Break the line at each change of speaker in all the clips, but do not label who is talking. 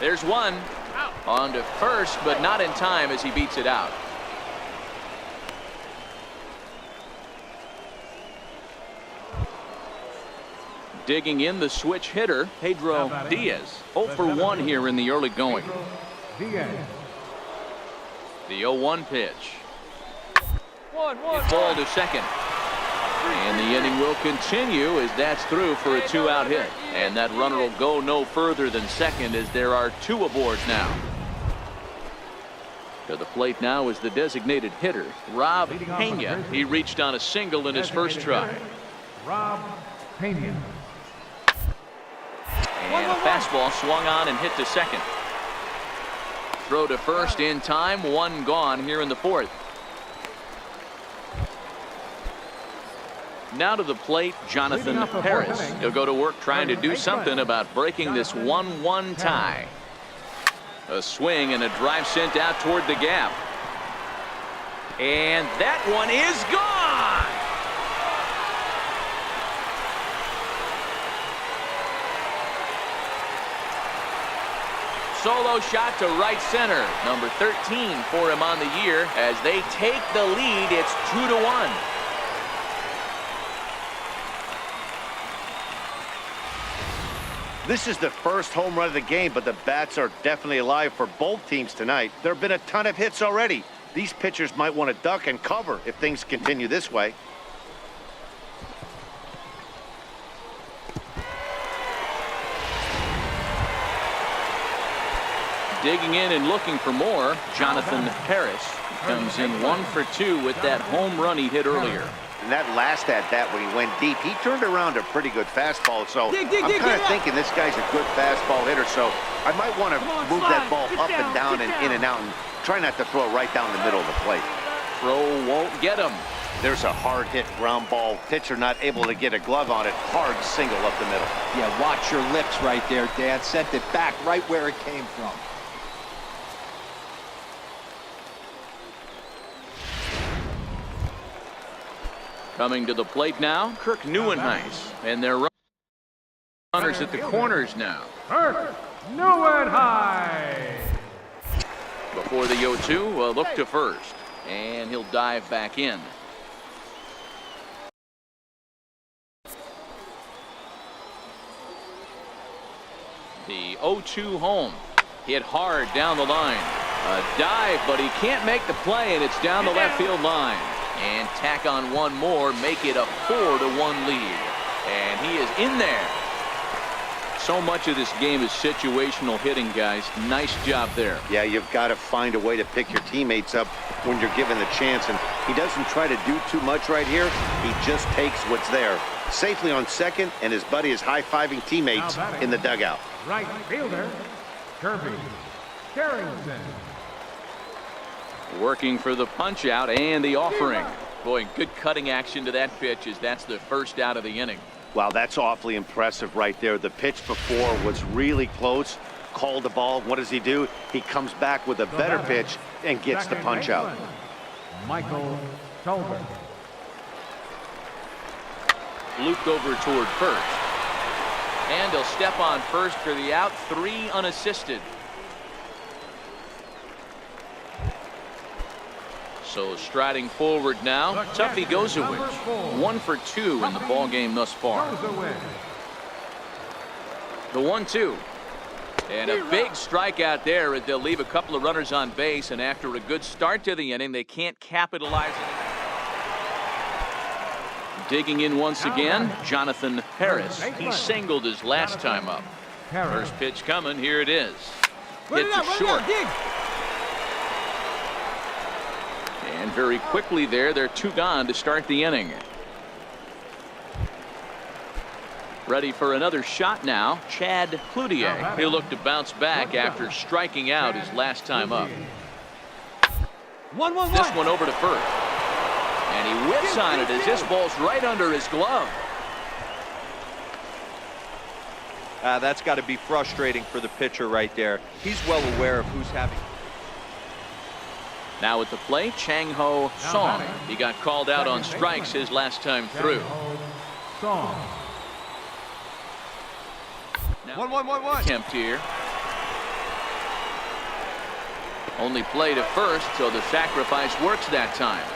There's one. On to first, but not in time as he beats it out. Digging in the switch hitter, Pedro Diaz. 0 for 1 here in the early going. The 0-1 pitch. Ball to second. And the inning will continue as that's through for a 2-out hit. And that runner will go no further than second as there are 2 aboard now. To the plate now is the designated hitter, Rob Pena. He reached on a single in his first try.
Rob Pena.
And a fastball swung on and hit to second. Throw to first in time. 1 gone here in the 4th. Now to the plate, Jonathan Harris. He'll go to work trying to do something about breaking this 1-1 tie. A swing and a drive sent out toward the gap. And that one is gone. Solo shot to right center. Number 13 for him on the year. As they take the lead, it's 2-1.
This is the first home run of the game, but the bats are definitely alive for both teams tonight. There have been a ton of hits already. These pitchers might want to duck and cover if things continue this way.
Digging in and looking for more, Jonathan Harris comes in 1 for 2 with that home run he hit earlier.
And that last at-bat when he went deep, he turned around a pretty good fastball. So I'm kind of thinking this guy's a good fastball hitter. So I might want to move that ball up and down and in and out and try not to throw it right down the middle of the plate.
Throw won't get him.
There's a hard hit ground ball. Pitcher not able to get a glove on it. Hard single up the middle.
Yeah, watch your lips right there, Dan. Sent it back right where it came from.
Coming to the plate now, Kirk Neuenhuis. And they're runners at the corners now.
Kirk Neuenhuis.
Before the 0-2, a look to first. And he'll dive back in. The 0-2 home. Hit hard down the line. A dive, but he can't make the play, and it's down the left field line. And tack on one more, make it a 4-1 lead. And he is in there. So much of this game is situational hitting, guys. Nice job there.
Yeah, you've got to find a way to pick your teammates up when you're given the chance. And he doesn't try to do too much right here. He just takes what's there. Safely on second, and his buddy is high-fiving teammates in the dugout.
Right fielder, Kirby Carrington.
Working for the punch out and the offering. Boy, good cutting action to that pitch as that's the first out of the inning.
Wow, that's awfully impressive right there. The pitch before was really close. Called the ball. What does he do? He comes back with a better pitch and gets the punch out.
Michael Tolbert.
Looped over toward first. And he'll step on first for the out. 3 unassisted. So striding forward now, Tuffy Gozowicz. 1 for 2 in the ball game thus far. The 1-2. And a big strikeout there as they'll leave a couple of runners on base, and after a good start to the inning, they can't capitalize it. Digging in once again, Jonathan Harris. He singled his last time up. First pitch coming, here it is. Hit to short. And very quickly there, they're 2 gone to start the inning. Ready for another shot now, Chad Cloutier. He'll look to bounce back after striking out his last time up. This one over to first. And he whips on it as this ball's right under his glove.
That's got to be frustrating for the pitcher right there. He's well aware of who's having.
Now at the plate, Chang-Ho Song. He got called out on strikes his last time through. Now,
1-1-1-1.
attempt here. Only play to first, so the sacrifice works that time.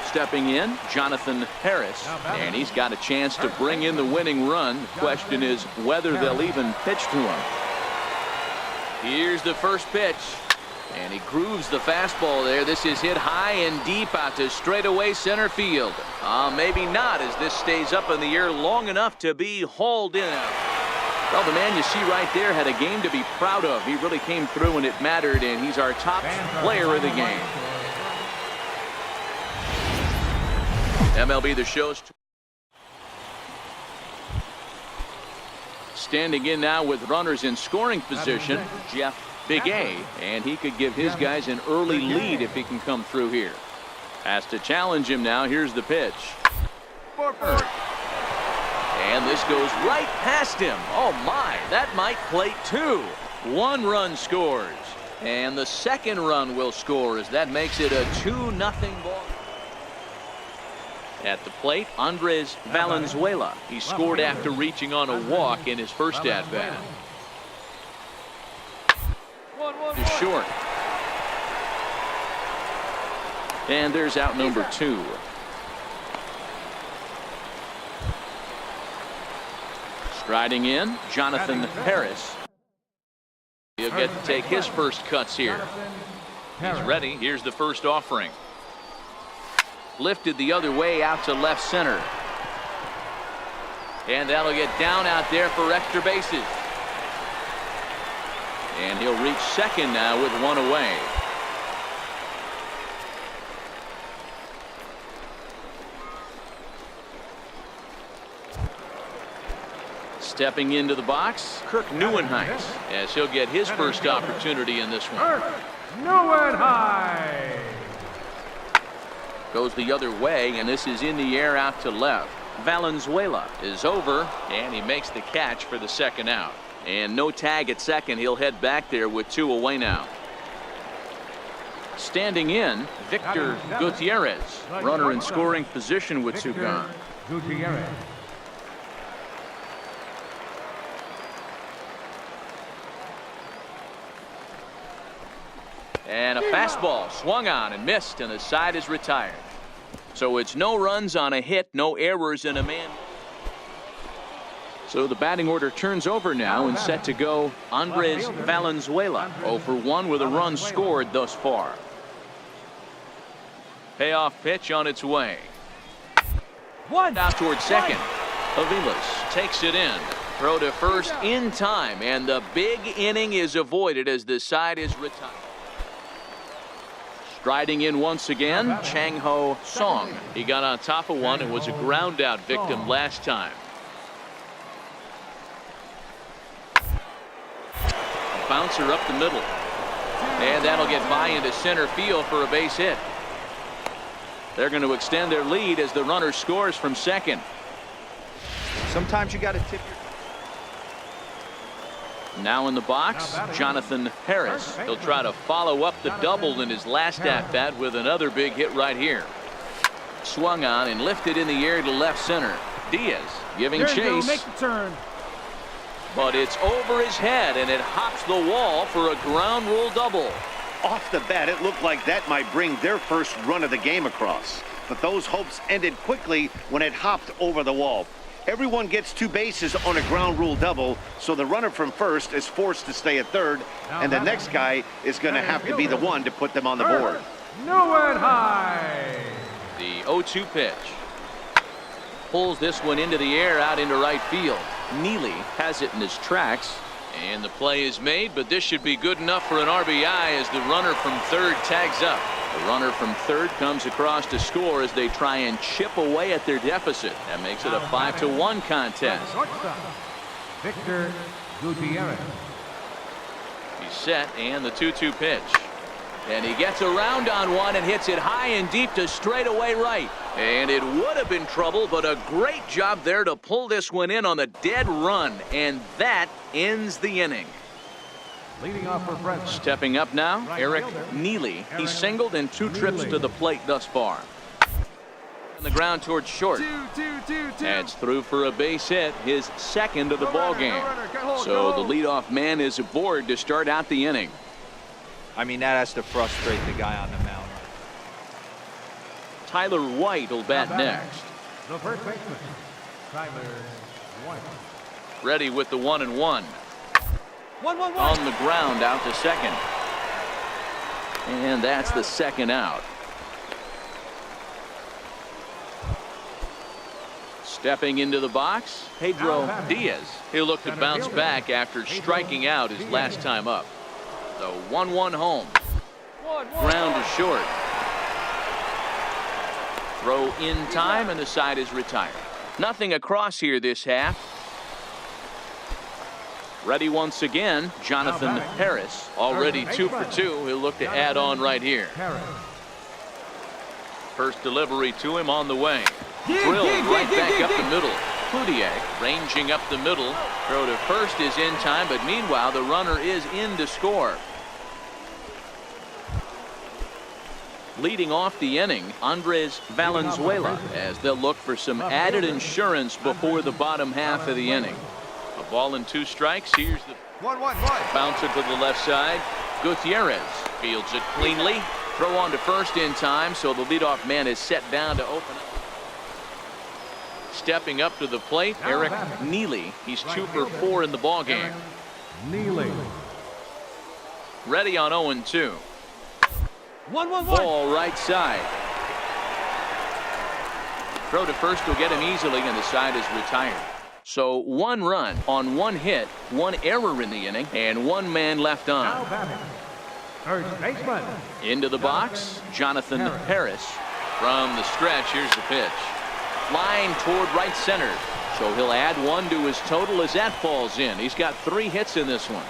Stepping in, Jonathan Harris, and he's got a chance to bring in the winning run. The question is whether they'll even pitch to him. Here's the first pitch, and he grooves the fastball there. This is hit high and deep out to straightaway center field. Maybe not, as this stays up in the air long enough to be hauled in. Well, the man you see right there had a game to be proud of. He really came through and it mattered, and he's our top player of the game. MLB The Show's standing in now with runners in scoring position, Jeff Big A, and he could give his guys an early lead if he can come through here. Has to challenge him now. Here's the pitch. And this goes right past him. Oh my, that might plate two. 1 run scores, and the second run will score as that makes it a 2-0 ball. At the plate, Andres Valenzuela. He scored after reaching on a walk in his first at-bat. To short. And there's out number 2. Striding in, Jonathan Harris. He'll get to take his first cuts here. He's ready. Here's the first offering. Lifted the other way out to left center. And that'll get down out there for extra bases. And he'll reach second now with 1 away. Stepping into the box, Kirk Neuenheis, as he'll get his first opportunity in this one.
Neuenheis
Goes the other way, and this is in the air out to left. Valenzuela is over, and he makes the catch for the second out. And no tag at second. He'll head back there with 2 away now. Standing in, Victor Gutierrez, runner in scoring position with 2 gone.
Gutierrez.
And a fastball swung on and missed, and the side is retired. So it's no runs on a hit, no errors, and a man. So the batting order turns over now, and set to go Andres Valenzuela, 0 for 1 with a run scored thus far. Payoff pitch on its way. Out towards second. Aviles takes it in. Throw to first in time, and the big inning is avoided as the side is retired. Striding in once again, Chang-Ho Song. He got on top of one and was a ground out victim last time. A bouncer up the middle. And that'll get by into center field for a base hit. They're going to extend their lead as the runner scores from second.
Sometimes you got to tip your...
Now in the box, Jonathan Harris. He'll try to follow up the double in his last at-bat with another big hit right here. Swung on and lifted in the air to left center. Diaz giving chase.
Make the turn.
But it's over his head, and it hops the wall for a ground rule double.
Off the bat, it looked like that might bring their first run of the game across. But those hopes ended quickly when it hopped over the wall. Everyone gets 2 bases on a ground rule double, so the runner from first is forced to stay at third, and the next guy is going to have to be the one to put them on the board.
Neuenheis.
The 0-2 pitch. Pulls this one into the air out into right field. Neely has it in his tracks, and the play is made, but this should be good enough for an RBI as the runner from third tags up. The runner from third comes across to score as they try and chip away at their deficit. That makes it a 5-1 contest.
Victor Gutierrez.
He's set, and the 2-2 pitch. And he gets around on one and hits it high and deep to straightaway right. And it would have been trouble, but a great job there to pull this one in on the dead run. And that ends the inning.
Leading off for Fresno.
Stepping up now, Eric Neely. He's singled in 2 trips to the plate thus far. On the ground towards short. That's through for a base hit, his second of the ball game. So the leadoff man is aboard to start out the inning.
I mean, that has to frustrate the guy on the mound.
Tyler White will bat next.
The first baseman, Tyler White.
Ready with the 1-1.
1-1-1.
On the ground out to second. And that's the second out. Stepping into the box, Pedro Diaz. He'll look to bounce back after striking out his last time up. The 1-1 home. Ground to short. Throw in time, and the side is retired. Nothing across here this half. Ready once again, Jonathan Harris. Already 2 for 2. He'll look to add on right here. First delivery to him on the way. Drilled right back up the middle. Kudiak ranging up the middle. Throw to first is in time, but meanwhile the runner is in to score. Leading off the inning, Andres Valenzuela, as they'll look for some added insurance before the bottom half of the inning. A ball and 2 strikes. Here's the
1-1-1.
bouncer to the left side. Gutierrez fields it cleanly. Throw on to first in time, so the leadoff man is set down to open up. Stepping up to the plate, Eric Neely. He's 2 for 4 in the ball game.
Neely.
Ready on 0-2.
1-1-1.
Ball right side. Throw to first will get him easily, and the side is retired. So 1 run on 1 hit, 1 error in the inning, and 1 man left on.
Now batting, first baseman.
Into the box, Jonathan Harris. From the stretch, here's the pitch. Flying toward right center. So he'll add 1 to his total as that falls in. He's got 3 hits in this one.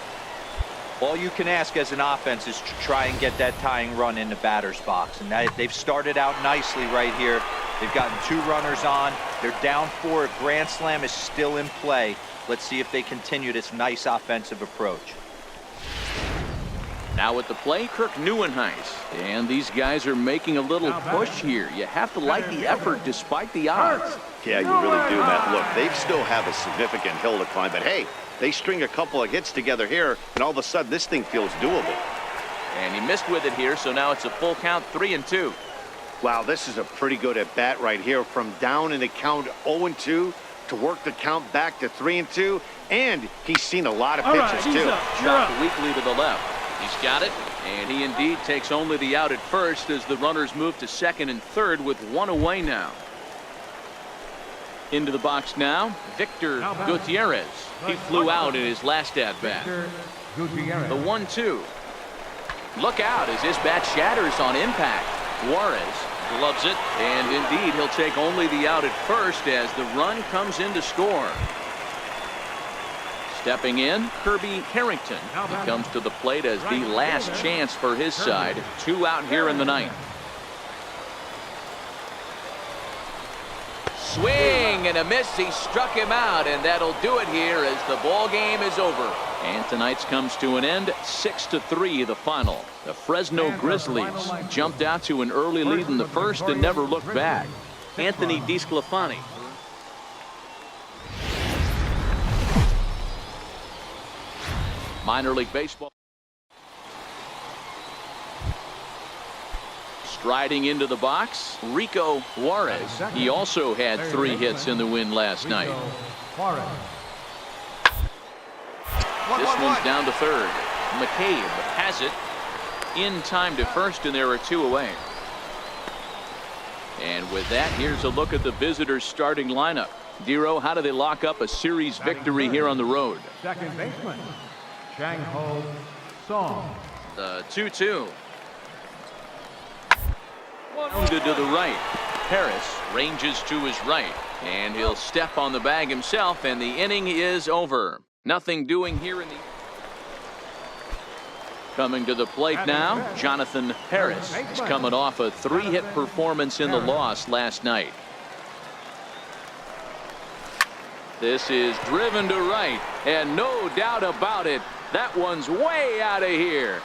All you can ask as an offense is to try and get that tying run in the batter's box. And they've started out nicely right here. They've gotten 2 runners on. They're down 4. A grand slam is still in play. Let's see if they continue this nice offensive approach.
Now at the plate, Kirk Neuenhuis. And these guys are making a little push here. You have to like the effort despite the odds.
Yeah, you really do, Matt. Look, they still have a significant hill to climb, but hey, they string a couple of hits together here, and all of a sudden this thing feels doable.
And he missed with it here, so now it's a full count, 3-2.
Wow, this is a pretty good at bat right here. From down in the count 0-2 to work the count back to 3-2, and he's seen a lot of pitches too.
Chopped weakly to the left. He's got it, and he indeed takes only the out at first as the runners move to second and third with 1 away now. Into the box now, Victor Gutierrez. He flew out in his last at-bat. The 1-2. Look out as his bat shatters on impact. Juarez gloves it, and indeed he'll take only the out at first as the run comes in to score. Stepping in, Kirby Harrington. He comes to the plate as the last chance for his side. 2 out here in the ninth. Swing and a miss. He struck him out, and that'll do it here as the ball game is over. And tonight's comes to an end. 6-3 the final. The Fresno Grizzlies jumped out to an early lead in the first and never looked back. Anthony DeSclafani. Minor League Baseball. Striding into the box, Rico Juarez. He also had 3 hits in the win last night. This one's down to third. McCabe has it in time to first, and there are 2 away. And with that, here's a look at the visitors' starting lineup. Dero, how do they lock up a series victory here on the road?
Second baseman, Chang-Ho Song.
The 2-2. Wounded to the right. Harris ranges to his right, and he'll step on the bag himself, and the inning is over. Nothing doing here in the... Coming to the plate now, Jonathan Harris. He's coming off a 3-hit performance in the loss last night. This is driven to right, and no doubt about it, that one's way out of here.